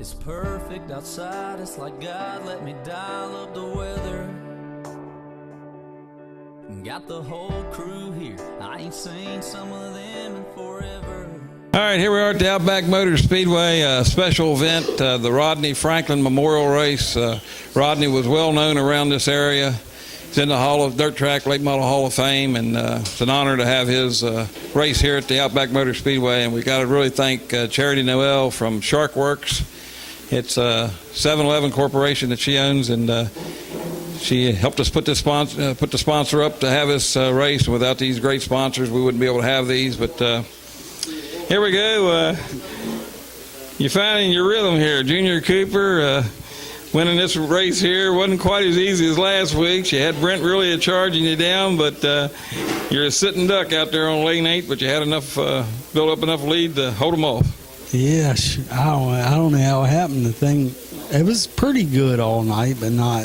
It's perfect outside, it's like God let me dial up the weather. Got the whole crew here, I ain't seen some of them in forever. All right, here we are at the Outback Motor Speedway, a special event, the Rodney Franklin Memorial Race. Rodney was well known around this area. He's in the Dirt Track Late Model Hall of Fame, and it's an honor to have his race here at the Outback Motor Speedway. And we got to really thank Charity Noel from Shark Works. It's a 7-Eleven corporation that she owns, and she helped us put the sponsor up to have this race. Without these great sponsors, we wouldn't be able to have these. But here we go. You're finding your rhythm here. Junior Cooper winning this race here wasn't quite as easy as last week. You had Brent really charging you down, but you're a sitting duck out there on lane 8, but you had enough, built up enough lead to hold them off. Yeah, I don't know how it happened. The thing, it was pretty good all night, but not.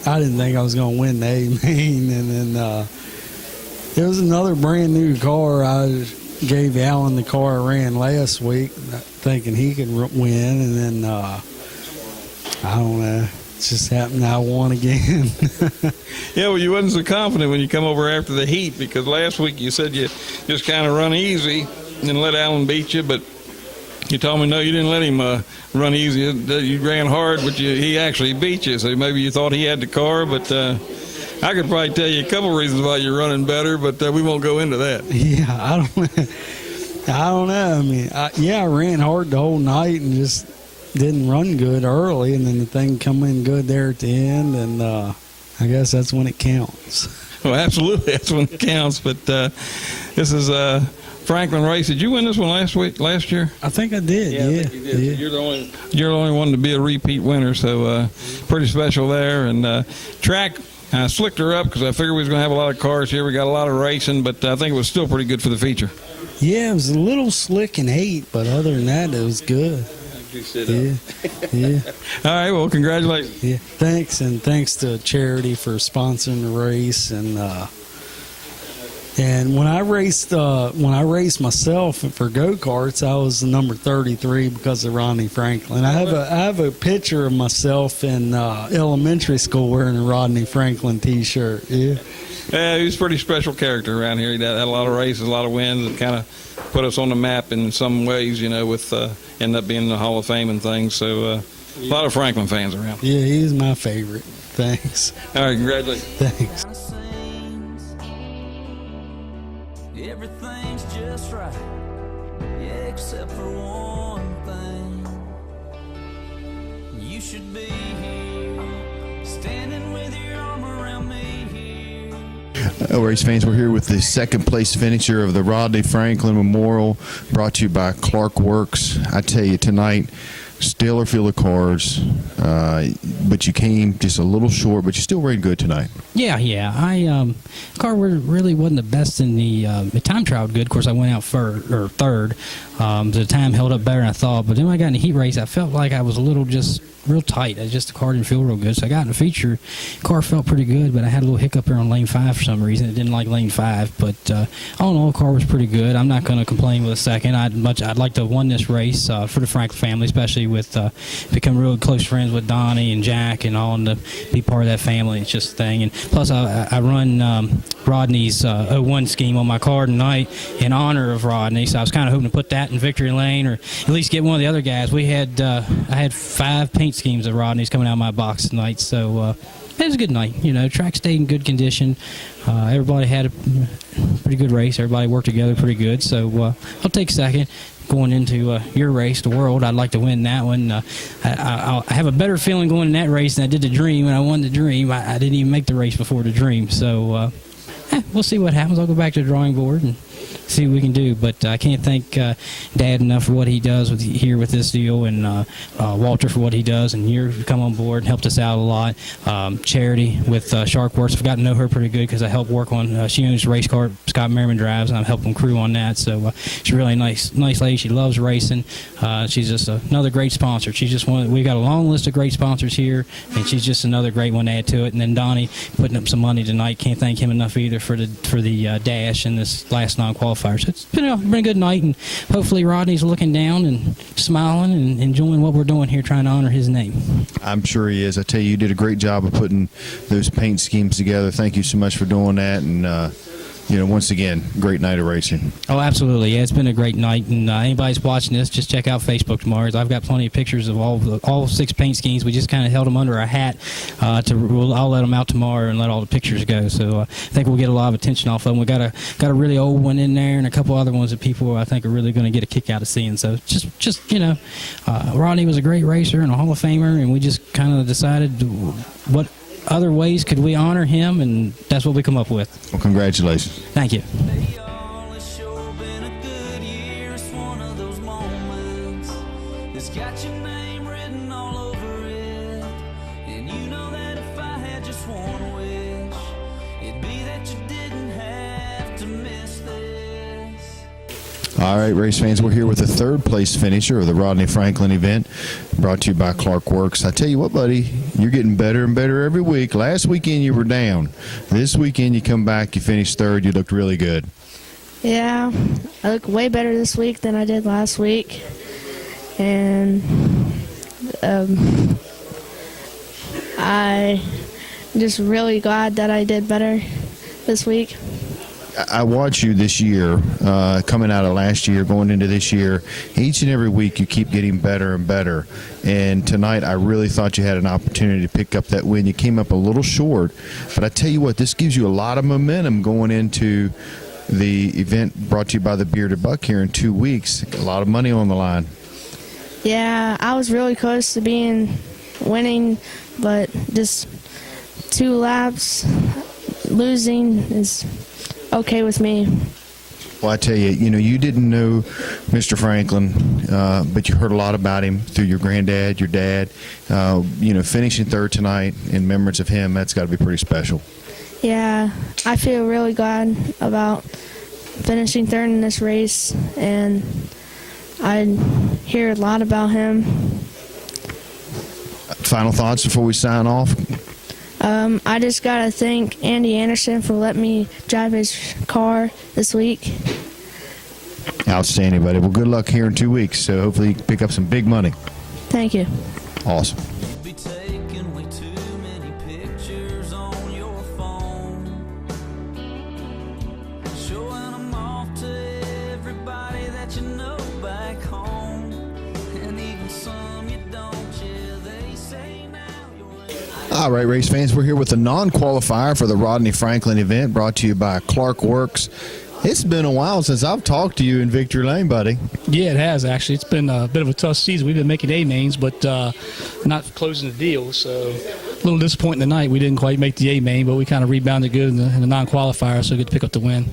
I didn't think I was going to win the A-Main, and then there was another brand new car. I gave Alan the car I ran last week, thinking he could win, and then I don't know. It just happened I won again. Yeah, well, you wasn't so confident when you come over after the heat, because last week you said you just kind of run easy and let Alan beat you, but you told me no, you didn't let him run easy. You ran hard, but he actually beat you. So maybe you thought he had the car, but I could probably tell you a couple reasons why you're running better, but we won't go into that. Yeah, I don't know. I mean, I ran hard the whole night and just didn't run good early, and then the thing come in good there at the end, and I guess that's when it counts. Well, absolutely, that's when it counts. But this is Franklin race. Did you win this one last year? I think I did. Yeah, I think you did. Yeah. So you're the only one to be a repeat winner. So pretty special there. And track, I slicked her up because I figured we was going to have a lot of cars here. We got a lot of racing, but I think it was still pretty good for the feature. Yeah, it was a little slick in 8, but other than that, it was good. Yeah. All right. Well, congratulations. Yeah. Thanks, and thanks to Charity for sponsoring the race, and when I raced myself for go-karts, I was the number 33 because of Rodney Franklin. I have a picture of myself in elementary school wearing a Rodney Franklin T-shirt. Yeah. Yeah, he was a pretty special character around here. He had a lot of races, a lot of wins, and kind of put us on the map in some ways, with ended up being in the Hall of Fame and things. So a lot of Franklin fans around. Yeah, he's my favorite. Thanks. All right, congratulations. Thanks. Everything's just right, yeah, except for one thing. You should be here, standing with your arm around me here. Race fans, we're here with the second place finisher of the Rodney Franklin Memorial, brought to you by Clark Works. I tell you, tonight, stellar field of cars, but you came just a little short, but you still ran good tonight. Yeah. Car really wasn't the best in the time trial. Good, of course. I went out third. The time held up better than I thought. But then when I got in the heat race, I felt like I was a little just real tight. The car didn't feel real good. So I got in the feature. Car felt pretty good, but I had a little hiccup there on lane 5 for some reason. It didn't like lane 5. But all in all, the car was pretty good. I'm not going to complain with a second. I'd like to have won this race for the Franklin family, especially with become real close friends with Donnie and Jack and all, and to be part of that family. It's just a thing. And plus, I run Rodney's 01 scheme on my car tonight in honor of Rodney. So I was kind of hoping to put that in victory lane, or at least get one of the other guys. I had 5 paint schemes of Rodney's coming out of my box tonight. So it was a good night. Track stayed in good condition. Everybody had a pretty good race. Everybody worked together pretty good. So I'll take second. Going into your race, the World, I'd like to win that one. I have a better feeling going in that race than I did the Dream. When I won the Dream, I didn't even make the race before the Dream. So we'll see what happens. I'll go back to the drawing board and see what we can do. But I can't thank Dad enough for what he does here with this deal, and Walter for what he does, and you come on board and helped us out a lot. Charity with Shark Works, I've gotten to know her pretty good because I helped work on, she owns the race car Scott Merriman drives, and I've helped him crew on that. So she's a really nice lady. She loves racing. She's just another great sponsor. She's just we got a long list of great sponsors here, and she's just another great one to add to it. And then Donnie putting up some money tonight. Can't thank him enough either for the dash and this last non-qualified qualifier. So it's been a good night, and hopefully Rodney's looking down and smiling and enjoying what we're doing here, trying to honor his name. I'm sure he is. I tell you, you did a great job of putting those paint schemes together. Thank you so much for doing that. And, once again, great night of racing. Oh, absolutely. Yeah, it's been a great night. And anybody's watching this, just check out Facebook tomorrow. I've got plenty of pictures of all 6 paint schemes. We just kind of held them under a hat. I'll let them out tomorrow and let all the pictures go. So I think we'll get a lot of attention off of them. We got a really old one in there and a couple other ones that people I think are really going to get a kick out of seeing. So Rodney was a great racer and a Hall of Famer, and we just kind of decided what other ways could we honor him, and that's what we come up with. Well, congratulations. Thank you. Hey, y'all, it's sure been a good year. It's one of those moments that's got your name written all over it. And you know that if I had just one wish, it'd be that you didn't have to miss this. All right, race fans, we're here with the third place finisher of the Rodney Franklin event, brought to you by Clark Works. I tell you what, buddy, you're getting better and better every week. Last weekend you were down. This weekend you come back, you finished third, you looked really good. Yeah, I look way better this week than I did last week. And I just really glad that I did better this week. I watch you this year, coming out of last year, going into this year. Each and every week you keep getting better and better. And tonight I really thought you had an opportunity to pick up that win. You came up a little short, but I tell you what, this gives you a lot of momentum going into the event brought to you by the Bearded Buck here in 2 weeks. A lot of money on the line. Yeah, I was really close to winning, but just 2 laps losing is okay with me. Well, I tell you, you didn't know Mr. Franklin, but you heard a lot about him through your granddad, your dad. Finishing third tonight in remembrance of him, that's got to be pretty special. Yeah, I feel really glad about finishing third in this race, and I hear a lot about him. Final thoughts before we sign off? I just got to thank Andy Anderson for letting me drive his car this week. Outstanding, buddy. Well, good luck here in 2 weeks. So hopefully you can pick up some big money. Thank you. Awesome. You'd be taking way too many pictures on your phone, showing them off to everybody that you know back home, and even some you don't. Yeah, they say now you're. All right, race fans, we're here with the non-qualifier for the Rodney Franklin event, brought to you by Clark Works. It's been a while since I've talked to you in Victory Lane, buddy. Yeah, it has, actually. It's been a bit of a tough season. We've been making A-mains, but not closing the deal. So a little disappointing tonight. We didn't quite make the A-main, but we kind of rebounded good in the non-qualifier, so good to pick up the win.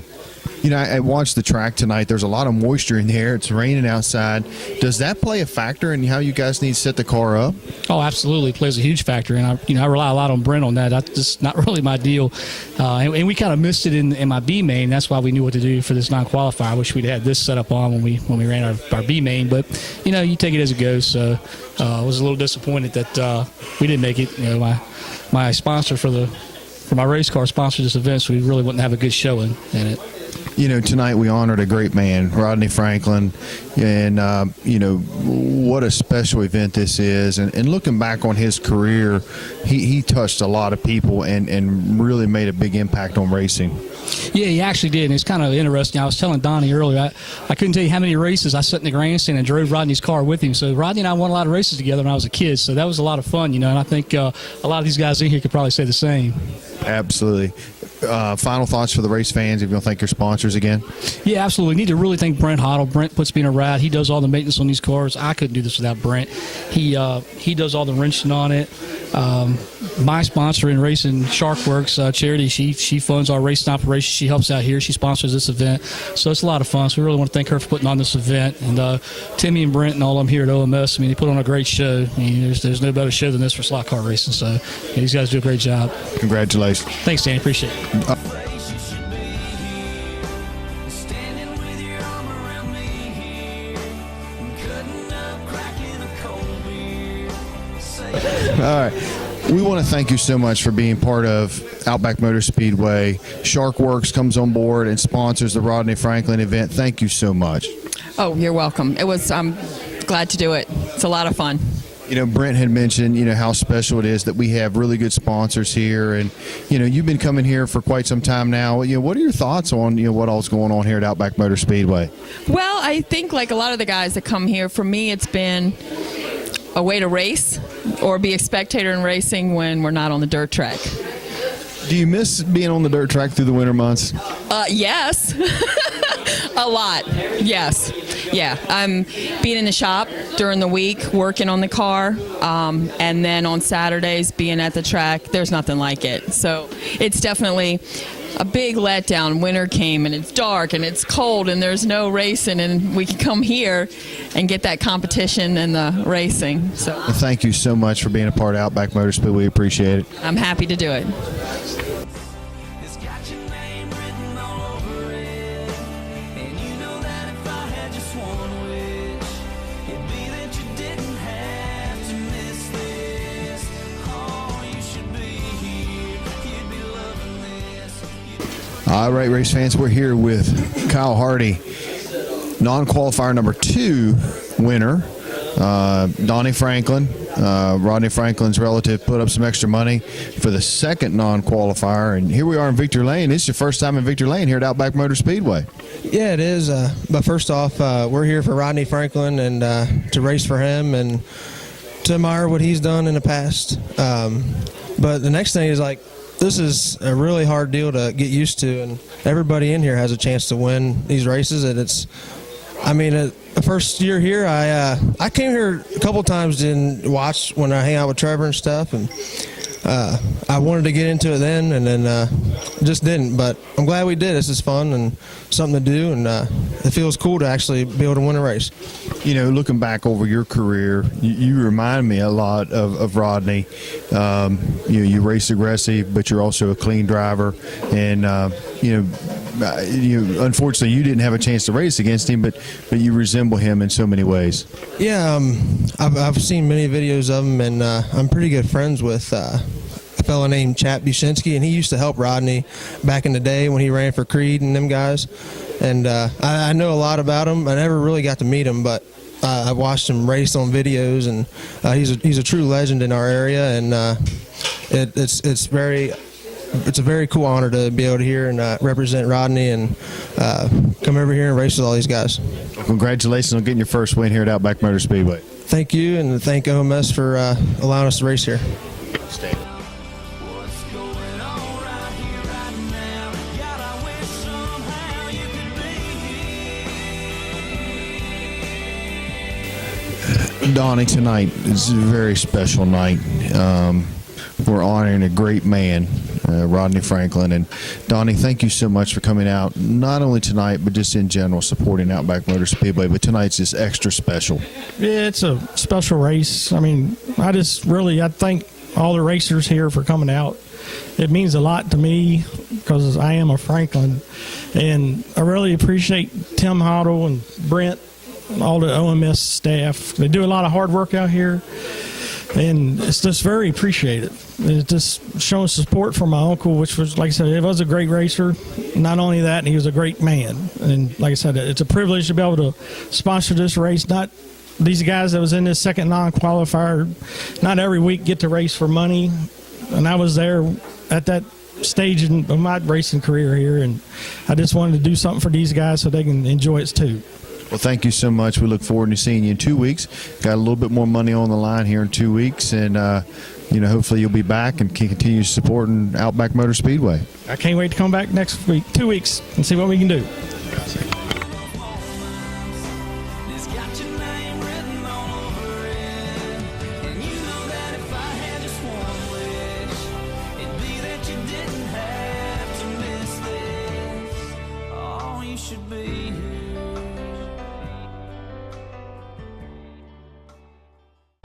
I watched the track tonight. There's a lot of moisture in the air. It's raining outside. Does that play a factor in how you guys need to set the car up? Oh, absolutely. It plays a huge factor, and I rely a lot on Brent on that. That's just not really my deal. And we kind of missed it in my B main. That's why we knew what to do for this non-qualifier. I wish we'd had this set up on when we ran our B main, but you take it as it goes. So I was a little disappointed that we didn't make it. My sponsor for my race car sponsored this event, so we really wouldn't have a good showing in it. Tonight we honored a great man, Rodney Franklin, and, what a special event this is. And looking back on his career, he touched a lot of people and really made a big impact on racing. Yeah, he actually did, and it's kind of interesting. I was telling Donnie earlier, I couldn't tell you how many races I sat in the grandstand and drove Rodney's car with him. So Rodney and I won a lot of races together when I was a kid, so that was a lot of fun, and I think a lot of these guys in here could probably say the same. Absolutely. Final thoughts for the race fans, if you want to thank your sponsors again? Yeah, absolutely. Need to really thank Brent Hoddle. Brent puts me in a ride. He does all the maintenance on these cars. I couldn't do this without Brent. He does all the wrenching on it. My sponsor in racing, Sharkworks Charity, she funds our racing operations. She helps out here. She sponsors this event. So it's a lot of fun. So we really want to thank her for putting on this event. And Timmy and Brent and all of them here at OMS, they put on a great show. There's no better show than this for slot car racing. So these guys do a great job. Congratulations. Thanks, Danny. Appreciate it. All right. We want to thank you so much for being part of Outback Motor Speedway. Sharkworks comes on board and sponsors the Rodney Franklin event. Thank you so much. Oh, you're welcome. I'm glad to do it. It's a lot of fun. You know, Brent had mentioned, how special it is that we have really good sponsors here. And, you've been coming here for quite some time now. What are your thoughts on, what all's going on here at Outback Motor Speedway? Well, I think like a lot of the guys that come here, for me, it's been a way to race or be a spectator in racing when we're not on the dirt track. Do you miss being on the dirt track through the winter months? Yes. A lot. Yes. Yeah. I'm being in the shop during the week, working on the car, and then on Saturdays being at the track. There's nothing like it. So it's definitely a big letdown. Winter came and it's dark and it's cold and there's no racing, and we can come here and get that competition and the racing. So well, thank you so much for being a part of Outback Motor Speedway. We appreciate it. I'm happy to do it. It's got your name written all over it. And you know that if I had just one wish, it'd be that you didn't have to miss this. Oh, you should be here. You'd be loving this. All right, race fans, we're here with Kyle Hardy, non-qualifier number 2 winner. Donnie Franklin, Rodney Franklin's relative, put up some extra money for the second non-qualifier, and here we are in Victory Lane. This is your first time in Victory Lane here at Outback Motor Speedway. Yeah, it is. But first off, we're here for Rodney Franklin and to race for him and to admire what he's done in the past. But the next thing is, like, this is a really hard deal to get used to, and everybody in here has a chance to win these races. And it's, the first year here, I came here a couple times and watched when I hang out with Trevor and stuff, and I wanted to get into it then, and then just didn't. But I'm glad we did. This is fun and something to do, and it feels cool to actually be able to win a race. Looking back over your career, you remind me a lot of Rodney. You race aggressive, but you're also a clean driver, and unfortunately, you didn't have a chance to race against him, but you resemble him in so many ways. Yeah, I've seen many videos of him, and I'm pretty good friends with a fellow named Chap Bushinsky, and he used to help Rodney back in the day when he ran for Creed and them guys. And I know a lot about him. I never really got to meet him, but I watched him race on videos, and he's a true legend in our area, and it's a very cool honor to be able to hear and represent Rodney and come over here and race with all these guys. Well, congratulations on getting your first win here at Outback Motor Speedway. Thank you, and thank OMS for allowing us to race here. What's going on right here, right now? God, I wish somehow you could be here. Donnie, tonight is a very special night. We're honoring a great man, Rodney Franklin. And Donnie, thank you so much for coming out, not only tonight, but just in general, supporting Outback Motor Speedway. But tonight's just extra special. Yeah, it's a special race. I thank all the racers here for coming out. It means a lot to me because I am a Franklin. And I really appreciate Tim Hoddle and Brent and all the OMS staff. They do a lot of hard work out here, and it's just very appreciated. It's just showing support for my uncle, which was, like I said, he was a great racer. Not only that, he was a great man. And like I said, it's a privilege to be able to sponsor this race. Not these guys that was in this second non-qualifier, not every week get to race for money. And I was there at that stage of my racing career here, and I just wanted to do something for these guys so they can enjoy it too. Well, thank you so much. We look forward to seeing you in 2 weeks. Got a little bit more money on the line here in 2 weeks, and hopefully you'll be back and can continue supporting Outback Motor Speedway. I can't wait to come back next week, 2 weeks, and see what we can do.